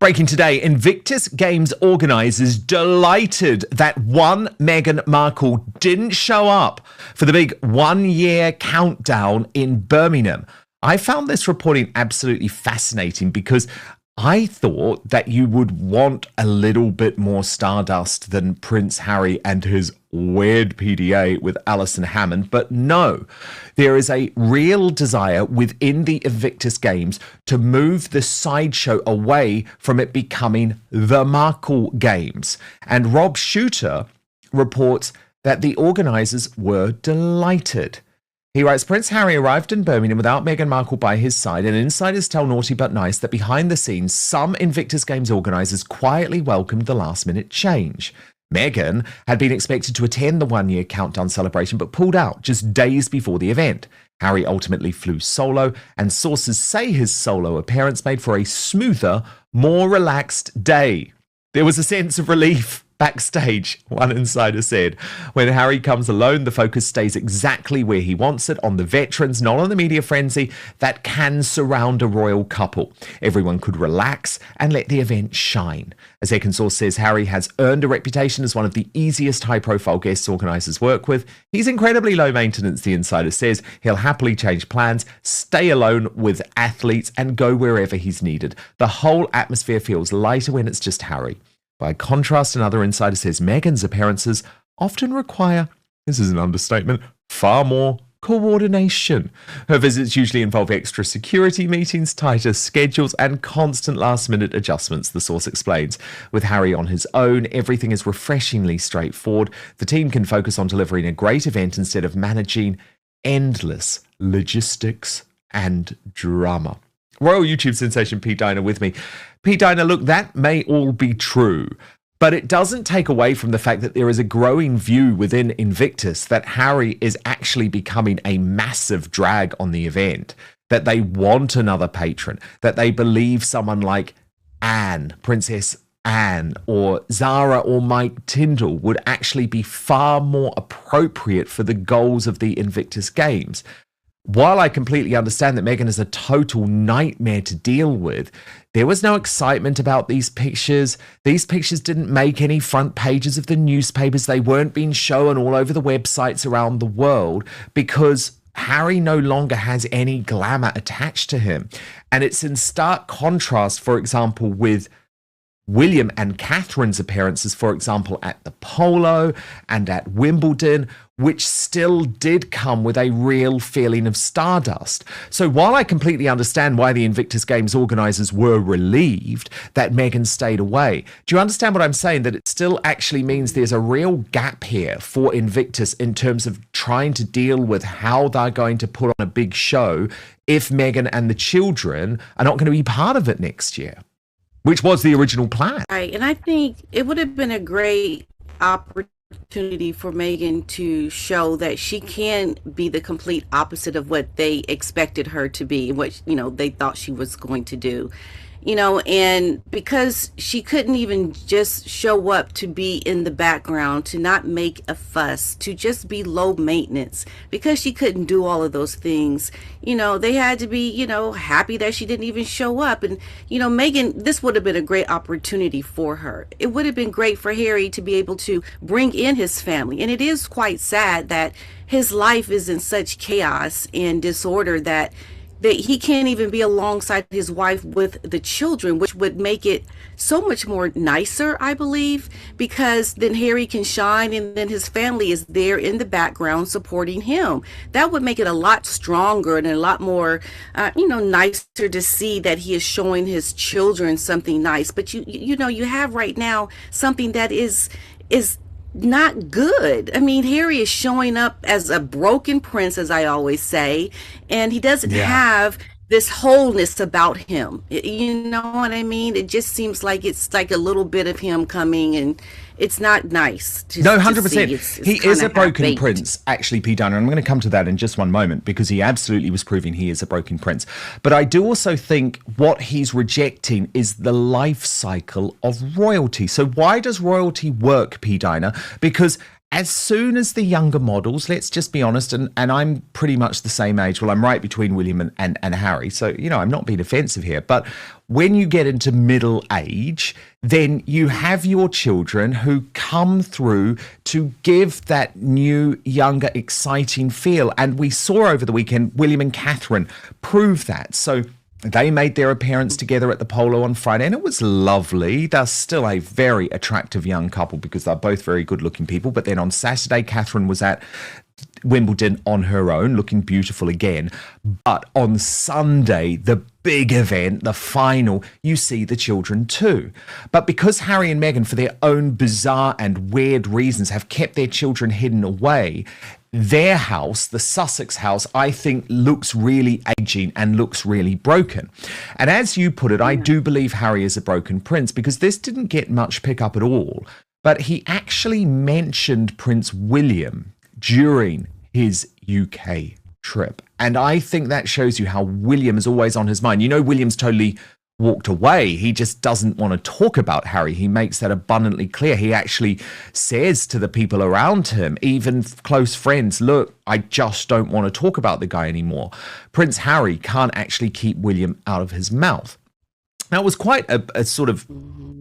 Breaking today, Invictus Games organisers delighted that one Meghan Markle didn't show up for the big 1 year countdown in Birmingham. I found this reporting absolutely fascinating because I thought that you would want a little bit more stardust than Prince Harry and his weird PDA with Alison Hammond, but no, there is a real desire within the Invictus Games to move the sideshow away from it becoming the Markle Games. And Rob Shooter reports that the organisers were delighted. He writes, Prince Harry arrived in Birmingham without Meghan Markle by his side, and insiders tell Naughty But Nice that behind the scenes, some Invictus Games organisers quietly welcomed the last-minute change. Meghan had been expected to attend the 1 year countdown celebration, but pulled out just days before the event. Harry ultimately flew solo, and sources say his solo appearance made for a smoother, more relaxed day. There was a sense of relief backstage, one insider said. When Harry comes alone, the focus stays exactly where he wants it, on the veterans, not on the media frenzy that can surround a royal couple. Everyone could relax and let the event shine. A second source says Harry has earned a reputation as one of the easiest high-profile guests organisers work with. He's incredibly low maintenance, the insider says. He'll happily change plans, stay alone with athletes, and go wherever he's needed. The whole atmosphere feels lighter when it's just Harry. By contrast, another insider says Meghan's appearances often require, this is an understatement, far more coordination. Her visits usually involve extra security meetings, tighter schedules, and constant last-minute adjustments, the source explains. With Harry on his own, everything is refreshingly straightforward. The team can focus on delivering a great event instead of managing endless logistics and drama. Royal YouTube sensation P-Dina with me. P-Dina, look, that may all be true, but it doesn't take away from the fact that there is a growing view within Invictus that Harry is actually becoming a massive drag on the event, that they want another patron, that they believe someone like Anne, Princess Anne, or Zara or Mike Tyndall would actually be far more appropriate for the goals of the Invictus Games. While I completely understand that Meghan is a total nightmare to deal with, there was no excitement about these pictures. These pictures didn't make any front pages of the newspapers. They weren't being shown all over the websites around the world because Harry no longer has any glamour attached to him. And it's in stark contrast, for example, with William and Catherine's appearances, for example, at the Polo and at Wimbledon, which still did come with a real feeling of stardust. So while I completely understand why the Invictus Games organisers were relieved that Meghan stayed away, do you understand what I'm saying? That it still actually means there's a real gap here for Invictus in terms of trying to deal with how they're going to put on a big show if Meghan and the children are not going to be part of it next year, which was the original plan. Right, and I think it would have been a great opportunity for Meghan to show that she can be the complete opposite of what they expected her to be, what, they thought she was going to do. And because she couldn't even just show up to be in the background, to not make a fuss, to just be low maintenance, because she couldn't do all of those things, they had to be, happy that she didn't even show up. And, Meghan, this would have been a great opportunity for her. It would have been great for Harry to be able to bring in his family. And it is quite sad that his life is in such chaos and disorder that he can't even be alongside his wife with the children, which would make it so much more nicer, I believe, because then Harry can shine and then his family is there in the background supporting him. That would make it a lot stronger and a lot more, nicer to see that he is showing his children something nice. But you have right now something that is not good. I mean, Harry is showing up as a broken prince, as I always say, and he doesn't have this wholeness about him. You know what I mean? It just seems like it's like a little bit of him coming, and it's not nice to No, to 100%. see. It's He is a broken half-baked. prince, actually, P-Dina. I'm going to come to that in just one moment because he absolutely was proving he is a broken prince. But I do also think what he's rejecting is the life cycle of royalty. So why does royalty work, P-Dina? Because as soon as the younger models, let's just be honest, and I'm pretty much the same age. Well, I'm right between William and Harry. So, I'm not being offensive here. But when you get into middle age, then you have your children who come through to give that new, younger, exciting feel. And we saw over the weekend, William and Catherine prove that. So they made their appearance together at the polo on Friday, and it was lovely. They're still a very attractive young couple because they're both very good-looking people. But then on Saturday, Catherine was at Wimbledon on her own, looking beautiful again. But on Sunday, the big event, the final, you see the children too. But because Harry and Meghan, for their own bizarre and weird reasons, have kept their children hidden away, their house, the Sussex house, I think looks really aging and looks really broken. And as you put it, I do believe Harry is a broken prince because this didn't get much pickup at all. But he actually mentioned Prince William during his UK trip. And I think that shows you how William is always on his mind. William's totally walked away. He just doesn't want to talk about Harry. He makes that abundantly clear. He actually says to the people around him, even close friends, look, I just don't want to talk about the guy anymore. Prince Harry can't actually keep William out of his mouth. Now, it was quite a sort of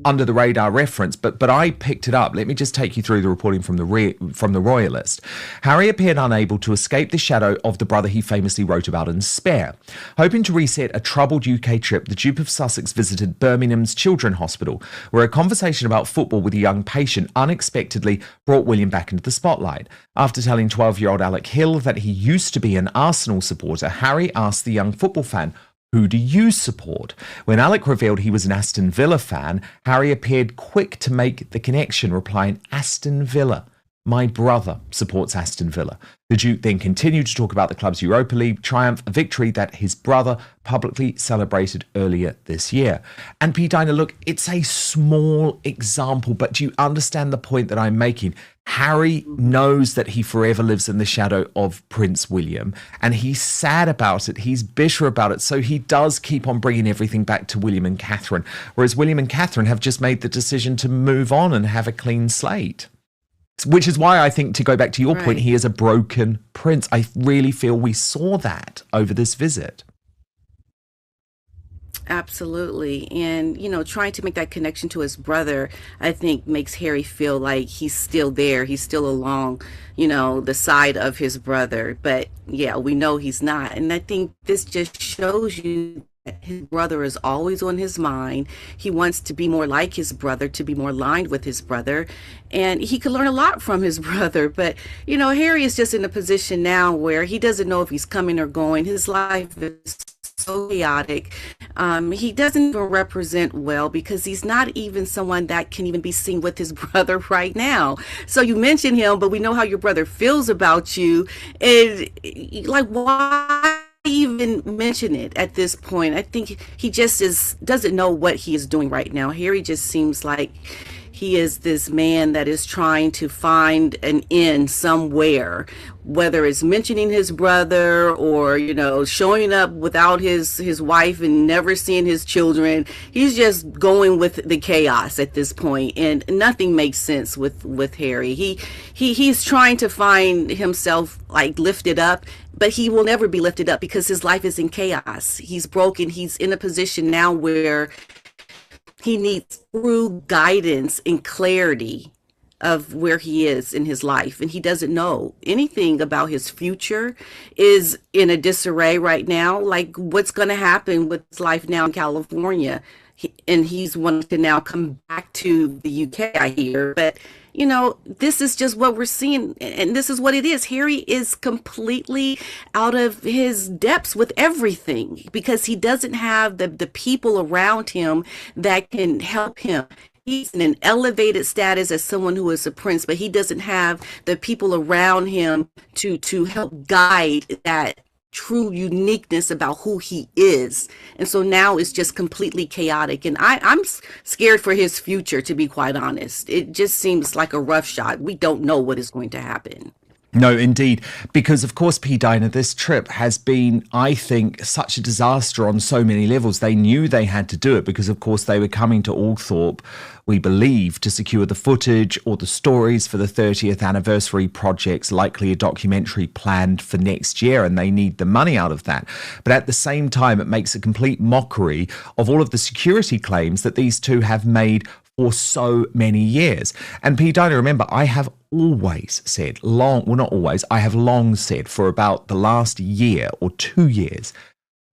under the radar reference, but I picked it up. Let me just take you through the reporting from the Royalist. Harry appeared unable to escape the shadow of the brother he famously wrote about in Spare. Hoping to reset a troubled UK trip, the Duke of Sussex visited Birmingham's Children's Hospital, where a conversation about football with a young patient unexpectedly brought William back into the spotlight. After telling 12-year-old Alec Hill that he used to be an Arsenal supporter, Harry asked the young football fan, "Who do you support?" When Alec revealed he was an Aston Villa fan, Harry appeared quick to make the connection, replying, "Aston Villa. My brother supports Aston Villa." The Duke then continued to talk about the club's Europa League triumph, a victory that his brother publicly celebrated earlier this year. And P-Dina, look, it's a small example, but do you understand the point that I'm making? Harry knows that he forever lives in the shadow of Prince William, and he's sad about it. He's bitter about it. So he does keep on bringing everything back to William and Catherine, whereas William and Catherine have just made the decision to move on and have a clean slate. Which is why I think, to go back to your point, he is a broken prince. I really feel we saw that over this visit. Absolutely. And, trying to make that connection to his brother, I think makes Harry feel like he's still there. He's still along, the side of his brother. But yeah, we know he's not. And I think this just shows you that his brother is always on his mind. He wants to be more like his brother, to be more aligned with his brother. And he could learn a lot from his brother. But, Harry is just in a position now where he doesn't know if he's coming or going. His life is so chaotic. He doesn't even represent well because he's not even someone that can even be seen with his brother right now. So you mention him, but we know how your brother feels about you. And like, why even mention it at this point? I think he just doesn't know what he is doing right now. Harry just seems like he is this man that is trying to find an end somewhere, whether it's mentioning his brother or, showing up without his wife and never seeing his children. He's just going with the chaos at this point, and nothing makes sense with Harry. He's trying to find himself like lifted up, but he will never be lifted up because his life is in chaos. He's broken. He's in a position now where he needs true guidance and clarity of where he is in his life. And he doesn't know anything about his future, is in a disarray right now. Like, what's going to happen with his life now in California? And he's wanting to now come back to the UK, I hear. But, this is just what we're seeing. And this is what it is. Harry is completely out of his depths with everything because he doesn't have the people around him that can help him. He's in an elevated status as someone who is a prince, but he doesn't have the people around him to help guide that true uniqueness about who he is. And so now it's just completely chaotic. And I'm scared for his future, to be quite honest. It just seems like a rough shot. We don't know what is going to happen. No, indeed. Because, of course, P-Dina, this trip has been, I think, such a disaster on so many levels. They knew they had to do it because, of course, they were coming to Althorpe, we believe, to secure the footage or the stories for the 30th anniversary projects, likely a documentary planned for next year, and they need the money out of that. But at the same time, it makes a complete mockery of all of the security claims that these two have made for so many years. And P-Dina, remember, I have always said, I have long said for about the last year or 2 years,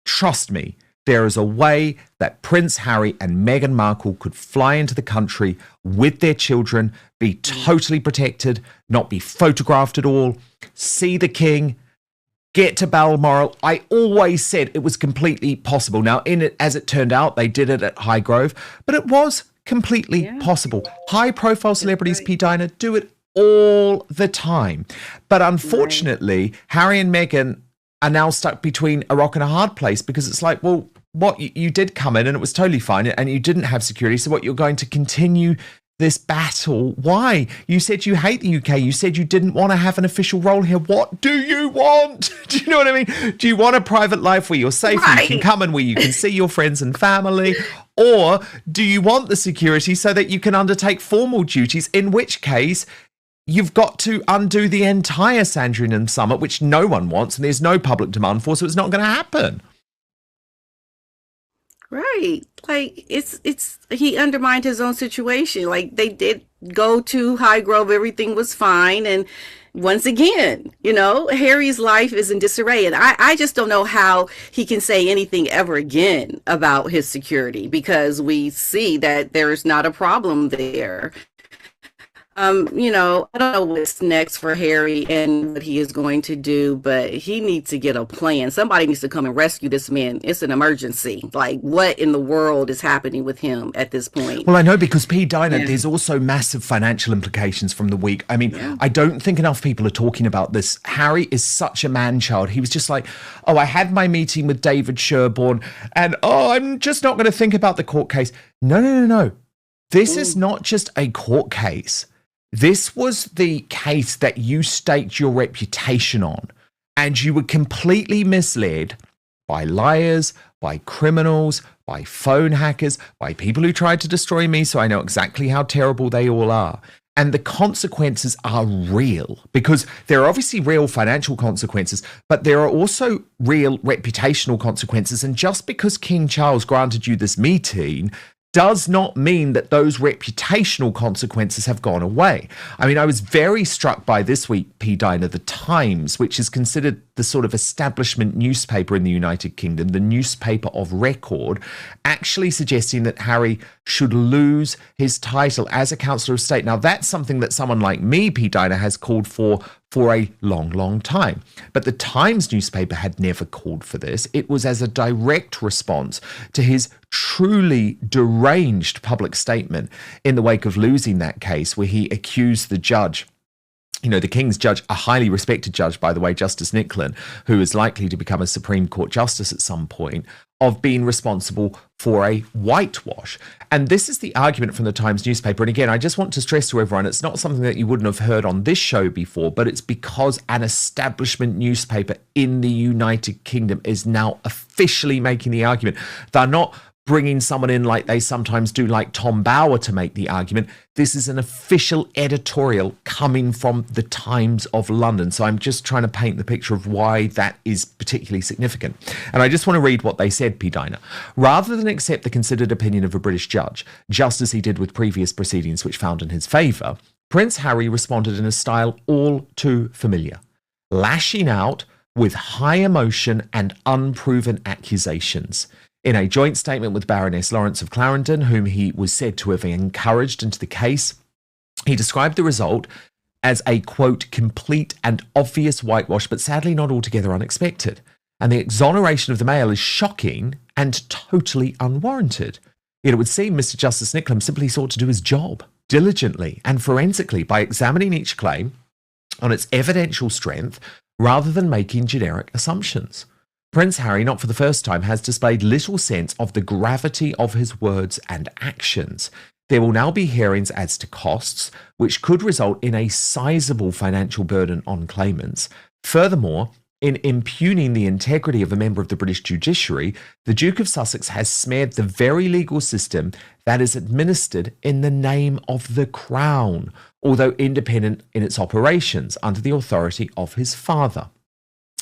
trust me, there is a way that Prince Harry and Meghan Markle could fly into the country with their children, be totally protected, not be photographed at all, see the king, get to Balmoral. I always said it was completely possible. Now, as it turned out, they did it at Highgrove, but it was completely possible. High-profile celebrities, P-Dina, do it all the time. But unfortunately, Harry and Meghan are now stuck between a rock and a hard place because it's like, well, what, you did come in and it was totally fine and you didn't have security, so what, you're going to continue this battle? Why? You said you hate the UK. You said you didn't want to have an official role here. What do you want? Do you know what I mean? Do you want a private life where you're safe and you can come and where you can see your friends and family? Or do you want the security so that you can undertake formal duties, in which case you've got to undo the entire Sandringham Summit, which no one wants and there's no public demand for, so it's not going to happen. Right. Like he undermined his own situation. Like, they did go to Highgrove, everything was fine. And once again, Harry's life is in disarray. And I just don't know how he can say anything ever again about his security, because we see that there's not a problem there. I don't know what's next for Harry and what he is going to do, but he needs to get a plan. Somebody needs to come and rescue this man. It's an emergency. Like, what in the world is happening with him at this point? Well, I know, because P-Dina, there's also massive financial implications from the week. I mean, I don't think enough people are talking about this. Harry is such a man-child. He was just like, oh, I had my meeting with David Sherborne and, I'm just not going to think about the court case. No. This is not just a court case. This was the case that you staked your reputation on, and you were completely misled by liars, by criminals, by phone hackers, by people who tried to destroy me, so I know exactly how terrible they all are. And the consequences are real, because there are obviously real financial consequences, but there are also real reputational consequences. And just because King Charles granted you this meeting does not mean that those reputational consequences have gone away. I mean, I was very struck by this week, P-Dina, the Times, which is considered the sort of establishment newspaper in the United Kingdom, the newspaper of record, actually suggesting that Harry should lose his title as a Councillor of State. Now, that's something that someone like me, P-Dina, has called for a long, long time. But the Times newspaper had never called for this. It was as a direct response to his truly deranged public statement in the wake of losing that case, where he accused the judge, the King's judge, a highly respected judge, by the way, Justice Nicklin, who is likely to become a Supreme Court justice at some point, of being responsible for a whitewash. And this is the argument from the Times newspaper. And again, I just want to stress to everyone, it's not something that you wouldn't have heard on this show before, but it's because an establishment newspaper in the United Kingdom is now officially making the argument. They're not bringing someone in like they sometimes do, like Tom Bower, to make the argument. This is an official editorial coming from the Times of London. So I'm just trying to paint the picture of why that is particularly significant. And I just want to read what they said, P-Dina. Rather than accept the considered opinion of a British judge, just as he did with previous proceedings which found in his favour, Prince Harry responded in a style all too familiar, lashing out with high emotion and unproven accusations. In a joint statement with Baroness Lawrence of Clarendon, whom he was said to have encouraged into the case, he described the result as a, quote, complete and obvious whitewash, but sadly not altogether unexpected. And the exoneration of the Mail is shocking and totally unwarranted. Yet it would seem Mr. Justice Nicklin simply sought to do his job diligently and forensically by examining each claim on its evidential strength rather than making generic assumptions. Prince Harry, not for the first time, has displayed little sense of the gravity of his words and actions. There will now be hearings as to costs, which could result in a sizable financial burden on claimants. Furthermore, in impugning the integrity of a member of the British judiciary, the Duke of Sussex has smeared the very legal system that is administered in the name of the Crown, although independent in its operations under the authority of his father.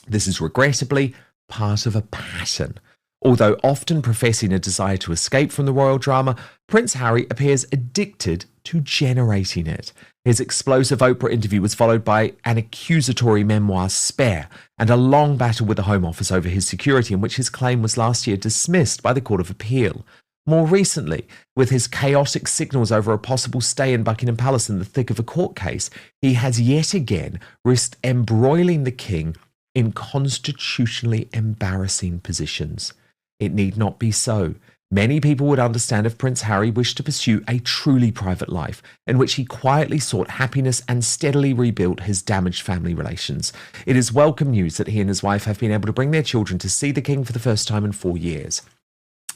This is regrettably part of a pattern. Although often professing a desire to escape from the royal drama, Prince Harry appears addicted to generating it. His explosive Oprah interview was followed by an accusatory memoir, Spare, and a long battle with the Home Office over his security, in which his claim was last year dismissed by the Court of Appeal. More recently, with his chaotic signals over a possible stay in Buckingham Palace in the thick of a court case, he has yet again risked embroiling the king in constitutionally embarrassing positions. It need not be so. Many people would understand if Prince Harry wished to pursue a truly private life in which he quietly sought happiness and steadily rebuilt his damaged family relations. It is welcome news that he and his wife have been able to bring their children to see the king for the first time in 4 years.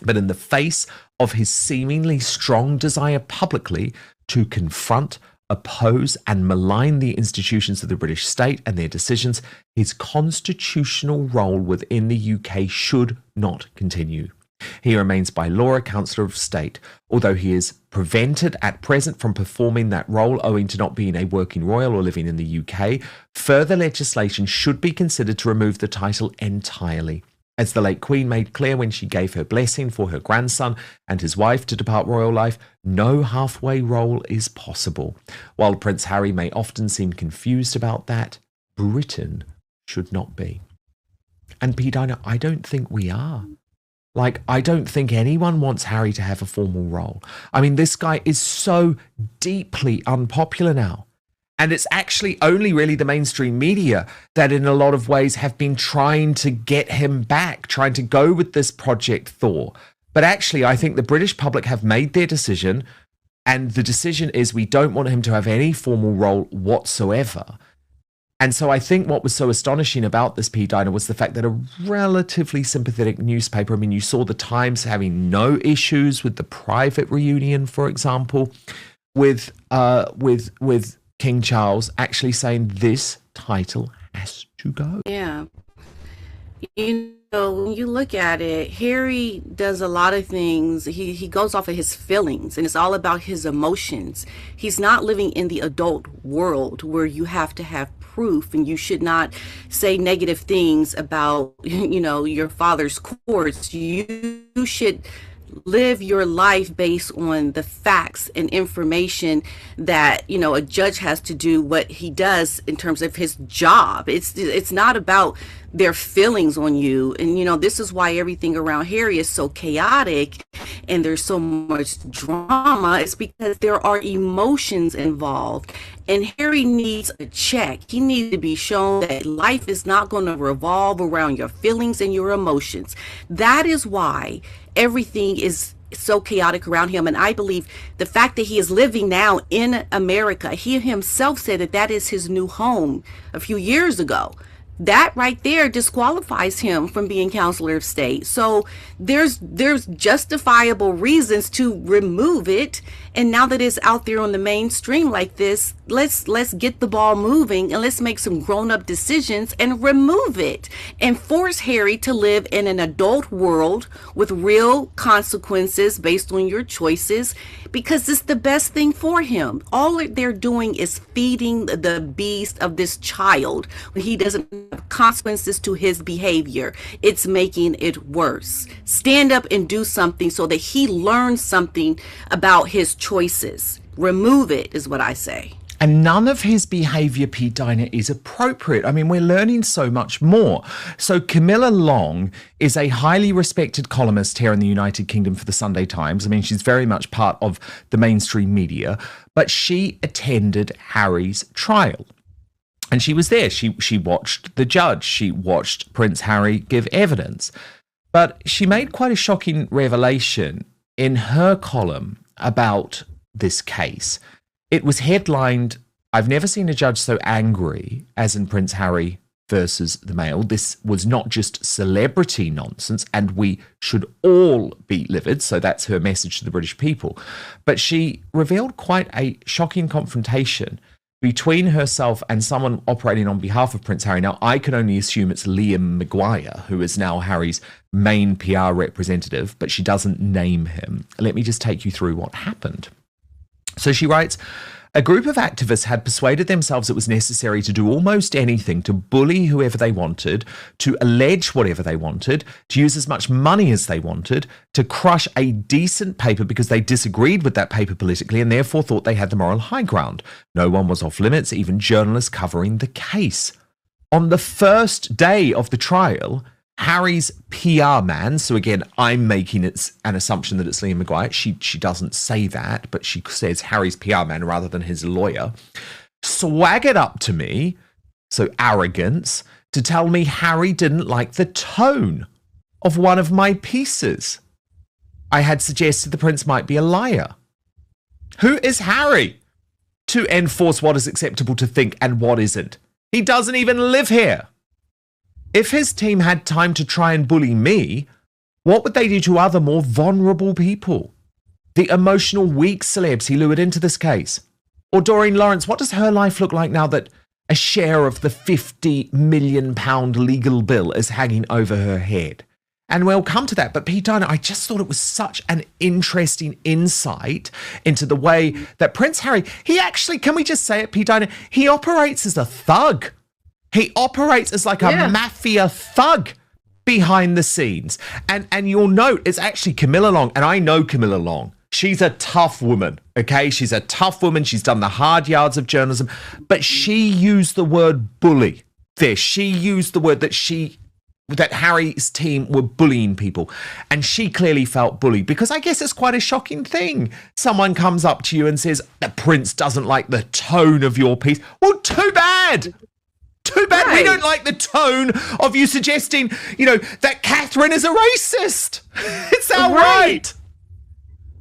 But in the face of his seemingly strong desire publicly to confront, oppose and malign the institutions of the British state and their decisions, his constitutional role within the UK should not continue. He remains by law a Councillor of State, although he is prevented at present from performing that role owing to not being a working royal or living in the UK. Further legislation should be considered to remove the title entirely. As the late Queen made clear when she gave her blessing for her grandson and his wife to depart royal life, no halfway role is possible. While Prince Harry may often seem confused about that, Britain should not be. And P-Dina, I don't think we are. I don't think anyone wants Harry to have a formal role. I mean, this guy is so deeply unpopular now. And it's actually only really the mainstream media that in a lot of ways have been trying to get him back, trying to go with this Project Thor. But actually, I think the British public have made their decision, and the decision is we don't want him to have any formal role whatsoever. And so I think what was so astonishing about this, P-Dina, was the fact that a relatively sympathetic newspaper, I mean, you saw the Times having no issues with the private reunion, for example, with King Charles actually saying this title has to go. Yeah. You know, when you look at it, Harry does a lot of things. He goes off of his feelings, and it's all about his emotions. He's not living in the adult world where you have to have proof, and you should not say negative things about, you know, your father's courts. You should live your life based on the facts and information that, you know, a judge has to do what he does in terms of his job. It's not about their feelings on you. And, you know, this is why everything around Harry is so chaotic and there's so much drama. It's because there are emotions involved. And Harry needs a check. He needs to be shown that life is not going to revolve around your feelings and your emotions. That is why everything is so chaotic around him. And I believe the fact that he is living now in America, he himself said that that is his new home a few years ago. That right there disqualifies him from being Counselor of State. So there's justifiable reasons to remove it. And now that it's out there on the mainstream like this, let's get the ball moving and let's make some grown-up decisions and remove it and force Harry to live in an adult world with real consequences based on your choices, because it's the best thing for him. All they're doing is feeding the beast of this child when he doesn't have consequences to his behavior. It's making it worse. Stand up and do something so that he learns something about his choices. Remove it is what I say. And none of his behaviour, P-Dina, is appropriate. I mean, we're learning so much more. So Camilla Long is a highly respected columnist here in the United Kingdom for the Sunday Times. I mean, she's very much part of the mainstream media, but she attended Harry's trial. And she was there. She watched the judge. She watched Prince Harry give evidence. But she made quite a shocking revelation in her column about this case. It was headlined, "I've never seen a judge so angry as in Prince Harry versus the Mail. This was not just celebrity nonsense, and we should all be livid. So that's her message to the British people. But she revealed quite a shocking confrontation between herself and someone operating on behalf of Prince Harry. Now, I can only assume it's Liam Maguire, who is now Harry's main PR representative, but she doesn't name him. Let me just take you through what happened. So she writes, a group of activists had persuaded themselves it was necessary to do almost anything, to bully whoever they wanted, to allege whatever they wanted, to use as much money as they wanted, to crush a decent paper because they disagreed with that paper politically and therefore thought they had the moral high ground. No one was off limits, even journalists covering the case. On the first day of the trial, Harry's PR man, so again, I'm making it an assumption that it's Liam Maguire. She doesn't say that, but she says Harry's PR man rather than his lawyer, swaggered up to me, so arrogance, to tell me Harry didn't like the tone of one of my pieces. I had suggested the prince might be a liar. Who is Harry to enforce what is acceptable to think and what isn't? He doesn't even live here. If his team had time to try and bully me, what would they do to other more vulnerable people? The emotional weak celebs he lured into this case. Or Doreen Lawrence, what does her life look like now that a share of the £50 million legal bill is hanging over her head? And we'll come to that. But P-Dina, I just thought it was such an interesting insight into the way that Prince Harry, he actually, can we just say it, P-Dina, he operates as a thug. He operates as like a mafia thug behind the scenes. And you'll note it's actually Camilla Long. And I know Camilla Long. She's a tough woman, okay? She's a tough woman. She's done the hard yards of journalism. But she used the word bully there. She used the word that Harry's team were bullying people. And she clearly felt bullied because I guess it's quite a shocking thing. Someone comes up to you and says, the prince doesn't like the tone of your piece. Well, too bad. Too bad we don't like the tone of you suggesting, that Catherine is a racist. It's outright.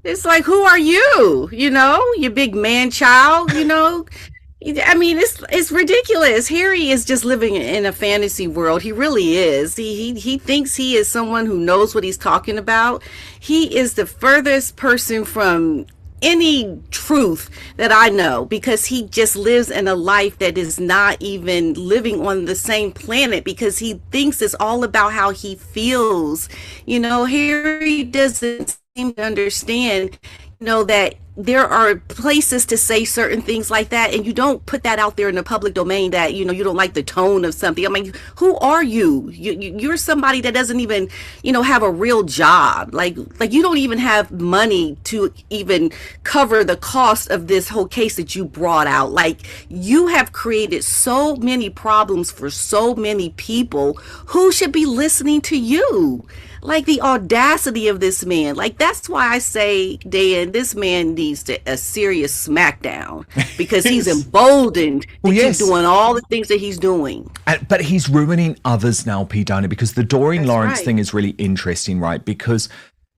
It's like, who are you? You big man child, I mean, it's ridiculous. Harry is just living in a fantasy world. He really is. He thinks he is someone who knows what he's talking about. He is the furthest person from any truth that I know, because he just lives in a life that is not even living on the same planet, because he thinks it's all about how he feels. Harry doesn't seem to understand, that there are places to say certain things like that, and you don't put that out there in the public domain that you don't like the tone of something. I mean, who are you? You're somebody that doesn't even have a real job. Like you don't even have money to even cover the cost of this whole case that you brought out. Like, you have created so many problems for so many people. Who should be listening to you? Like, the audacity of this man. Like, that's why I say, Dan, this man needs a serious smackdown, because he's emboldened to keep doing all the things that he's doing. But he's ruining others now, P-Dina, because the Doreen Lawrence thing is really interesting, right? Because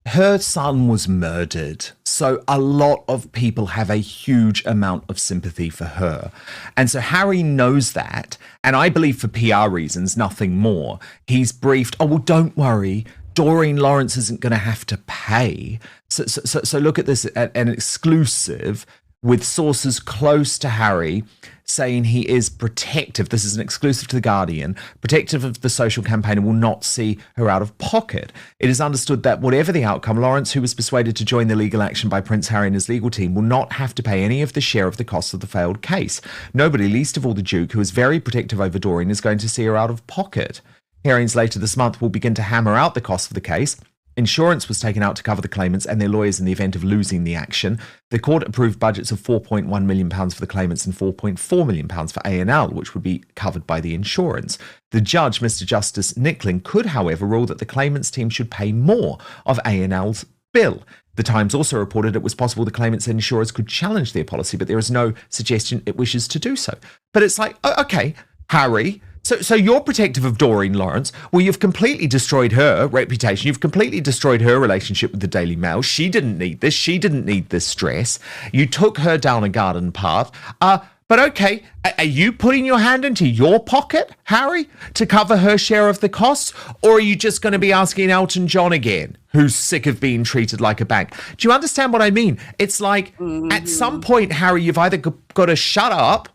her son was murdered. So a lot of people have a huge amount of sympathy for her. And so Harry knows that. And I believe for PR reasons, nothing more. He's briefed, oh, well, don't worry. Doreen Lawrence isn't going to have to pay. So look at this, an exclusive with sources close to Harry saying he is protective. This is an exclusive to The Guardian, protective of the social campaign and will not see her out of pocket. It is understood that whatever the outcome, Lawrence, who was persuaded to join the legal action by Prince Harry and his legal team, will not have to pay any of the share of the costs of the failed case. Nobody, least of all the Duke, who is very protective over Doreen, is going to see her out of pocket. Hearings later this month will begin to hammer out the cost of the case. Insurance was taken out to cover the claimants and their lawyers in the event of losing the action. The court approved budgets of £4.1 million for the claimants and £4.4 million for A&L, which would be covered by the insurance. The judge, Mr. Justice Nickling, could, however, rule that the claimants' team should pay more of A&L's bill. The Times also reported it was possible the claimants and insurers could challenge their policy, but there is no suggestion it wishes to do so. But it's like, okay, Harry, So you're protective of Doreen Lawrence. Well, you've completely destroyed her reputation. You've completely destroyed her relationship with the Daily Mail. She didn't need this. She didn't need this stress. You took her down a garden path. But okay, are you putting your hand into your pocket, Harry, to cover her share of the costs? Or are you just going to be asking Elton John again, who's sick of being treated like a bank? Do you understand what I mean? It's like at some point, Harry, you've either got to shut up,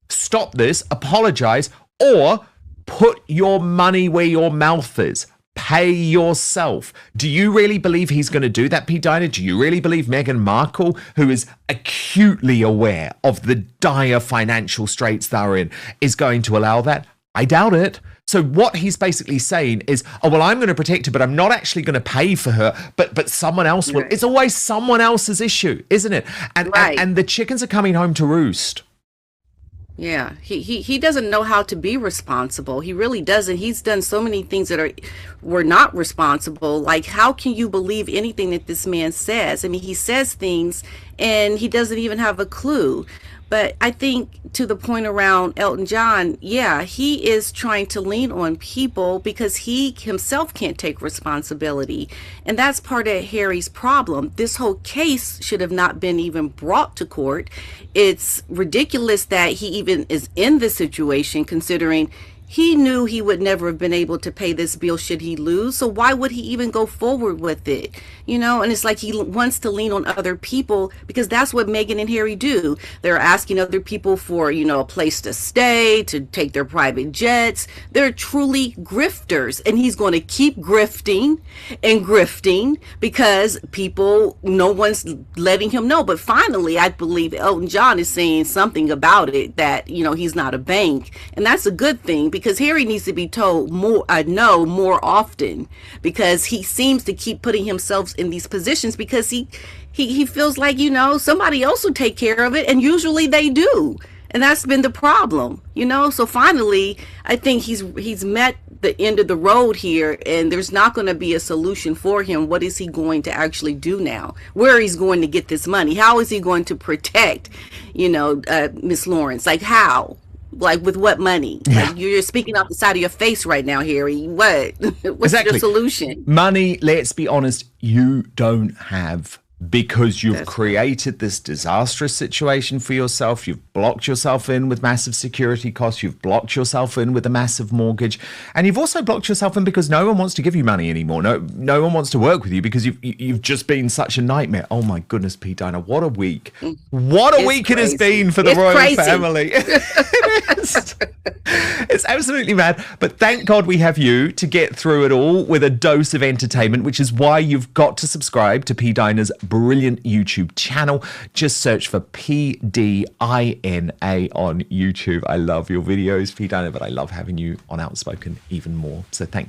stop this, apologize, or put your money where your mouth is. Pay yourself. Do you really believe he's going to do that, P-Dina? Do you really believe Meghan Markle, who is acutely aware of the dire financial straits they're in, is going to allow that? I doubt it. So what he's basically saying is, oh, well, I'm going to protect her, but I'm not actually going to pay for her, but someone else will. Right. It's always someone else's issue, isn't it? And the chickens are coming home to roost. Yeah, he doesn't know how to be responsible. He really doesn't. He's done so many things that were not responsible. Like, how can you believe anything that this man says? I mean, he says things and he doesn't even have a clue. But I think to the point around Elton John, yeah, he is trying to lean on people because he himself can't take responsibility. And that's part of Harry's problem. This whole case should have not been even brought to court. It's ridiculous that he even is in this situation, considering he knew he would never have been able to pay this bill should he lose. So why would he even go forward with it? You know, and it's like he wants to lean on other people because that's what Meghan and Harry do. They're asking other people for, you know, a place to stay, to take their private jets. They're truly grifters. And he's going to keep grifting and grifting because no one's letting him know. But finally, I believe Elton John is saying something about it that, you know, he's not a bank. And that's a good thing because Harry needs to be told more often because he seems to keep putting himself in these positions because he feels like, you know, somebody else will take care of it, and usually they do, and that's been the problem, you know. So finally, I think he's met the end of the road here, and there's not going to be a solution for him. What is he going to actually do now? Where he's going to get this money? How is he going to protect, you know, Miss Lawrence? Like how? Like with what money? Yeah. Like you're speaking off the side of your face right now, Harry. What's exactly. The solution? Money, let's be honest, you don't have because you've created this disastrous situation for yourself. You've blocked yourself in with massive security costs. You've blocked yourself in with a massive mortgage. And you've also blocked yourself in because no one wants to give you money anymore. No one wants to work with you because you've just been such a nightmare. Oh my goodness, P-Dina, what a week. What a week crazy. It has been for the royal family. It's absolutely mad. But thank God we have you to get through it all with a dose of entertainment, which is why you've got to subscribe to P-Dina's brilliant YouTube channel. Just search for P-D-I-N-A on YouTube. I love your videos, P-Dina, but I love having you on Outspoken even more. So thank you.